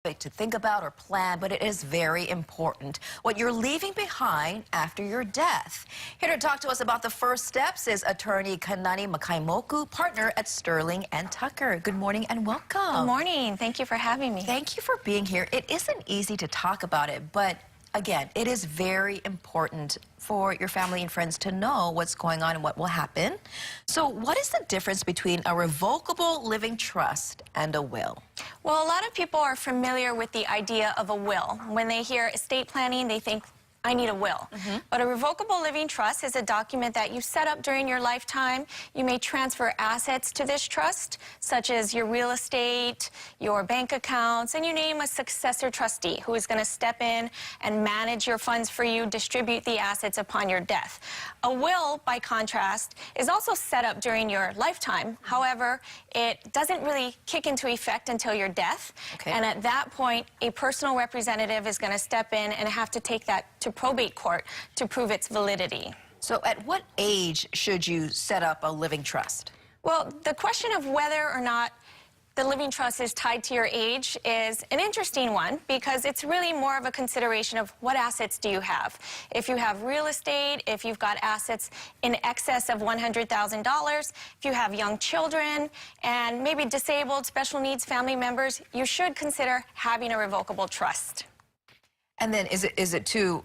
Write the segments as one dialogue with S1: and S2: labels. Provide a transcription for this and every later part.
S1: to think about or plan, but it is very important what you're leaving behind after your death. Here to talk to us about the first steps is attorney Kanani Makaimoku, partner at Sterling and Tucker. Good morning and welcome.
S2: Good morning. Thank you for having me.
S1: Thank you for being here. It isn't easy to talk about it, but again, it is very important for your family and friends to know what's going on and what will happen. So what is the difference between a revocable living trust and a will?
S2: Well, a lot of people are familiar with the idea of a will. When they hear estate planning, they think, I need a will. But a revocable living trust is a document that you set up during your lifetime. You may transfer assets to this trust, such as your real estate, your bank accounts, and you name a successor trustee who is going to step in and manage your funds for you, distribute the assets upon your death. A will, by contrast, is also set up during your lifetime. However, it doesn't really kick into effect until your death. And at that point, a personal representative is going to step in and have to take that to probate court to prove its validity.
S1: So at what age should you set up a living trust?
S2: Well, the question of whether or not the living trust is tied to your age is an interesting one because it's really more of a consideration of what assets do you have. If you have real estate, if you've got assets in excess of $100,000, if you have young children and maybe disabled, special needs family members, you should consider having a revocable trust.
S1: And then is it too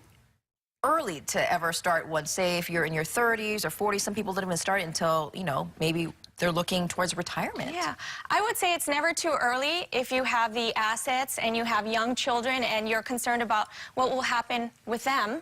S1: early to ever start one? Say if you're in your 30s or 40s, some people don't even start it until, you know, maybe they're looking towards retirement.
S2: Yeah, I would say it's never too early if you have the assets and you have young children and you're concerned about what will happen with them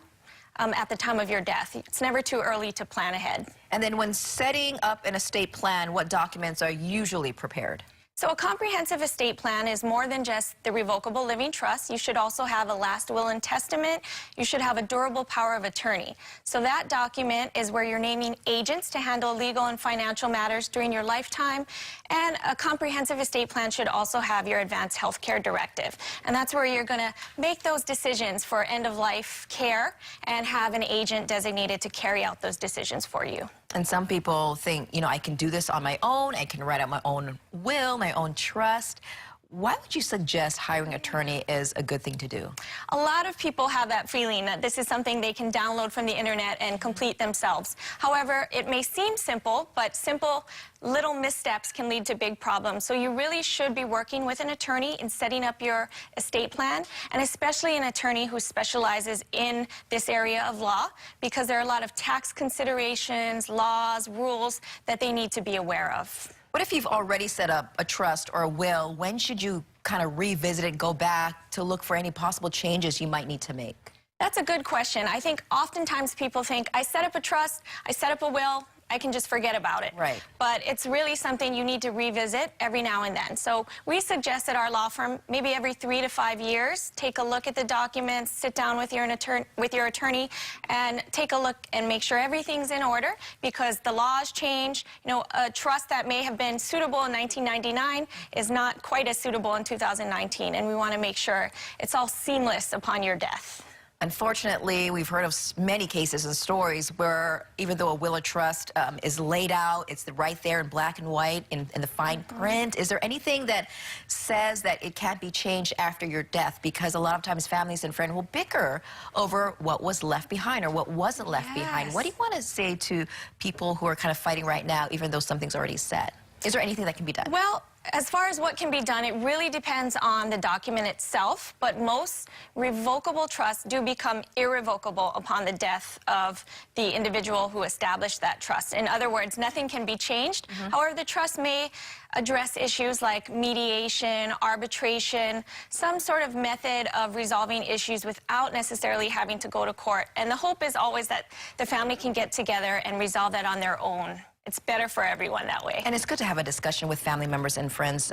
S2: at the time of your death. It's never too early to plan ahead.
S1: And then when setting up an estate plan, what documents are usually prepared?
S2: So a comprehensive estate plan is more than just the revocable living trust. You should also have a last will and testament. You should have a durable power of attorney. So that document is where you're naming agents to handle legal and financial matters during your lifetime. And a comprehensive estate plan should also have your advanced health care directive. And that's where you're going to make those decisions for end-of-life care and have an agent designated to carry out those decisions for you.
S1: And some people think, you know, I can do this on my own. I can write out my own will, my own trust. Why would you suggest hiring an attorney is a good thing to do?
S2: A lot of people have that feeling that this is something they can download from the internet and complete themselves. However, it may seem simple, but simple little missteps can lead to big problems. So you really should be working with an attorney in setting up your estate plan, and especially an attorney who specializes in this area of law, because there are a lot of tax considerations, laws, rules that they need to be aware of.
S1: What if you've already set up a trust or a will? When should you kind of revisit it, go back to look for any possible changes you might need to make?
S2: That's a good question. I think oftentimes people think, I set up a trust, I set up a will, I can just forget about it.
S1: Right.
S2: But it's really something you need to revisit every now and then. So we suggest at our law firm, maybe every 3 to 5 years, take a look at the documents, sit down with your attorney, and take a look and make sure everything's in order, because the laws change. You know, a trust that may have been suitable in 1999 is not quite as suitable in 2019, and we want to make sure it's all seamless upon your death.
S1: Unfortunately, we've heard of many cases and stories where even though a will or trust is laid out, it's right there in black and white in the fine print. Is there anything that says that it can't be changed after your death? Because a lot of times families and friends will bicker over what was left behind or what wasn't left behind. What do you want to say to people who are kind of fighting right now, even though something's already set? Is there anything that can be done?
S2: Well, as far as what can be done, it really depends on the document itself, but most revocable trusts do become irrevocable upon the death of the individual who established that trust. In other words, nothing can be changed. However, the trust may address issues like mediation, arbitration, some sort of method of resolving issues without necessarily having to go to court. And the hope is always that the family can get together and resolve that on their own. It's better for everyone that way.
S1: And it's good to have a discussion with family members and friends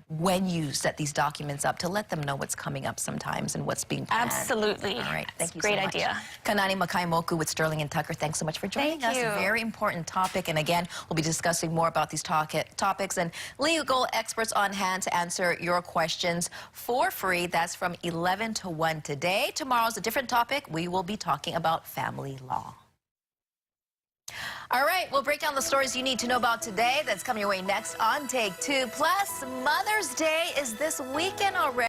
S1: when you set these documents up to let them know what's coming up sometimes and what's being planned.
S2: Absolutely.
S1: All right. Thank you
S2: Great
S1: so much.
S2: idea.
S1: Kanani Makaimoku with Sterling and Tucker, thanks so much for joining us.
S2: Thank you.
S1: A very important topic. And again, we'll be discussing more about these topics and legal experts on hand to answer your questions for free. That's from 11 to 1 today. Tomorrow's a different topic. We will be talking about family law. All right, we'll break down the stories you need to know about today. That's coming your way next on Take Two. Plus, Mother's Day is this weekend already.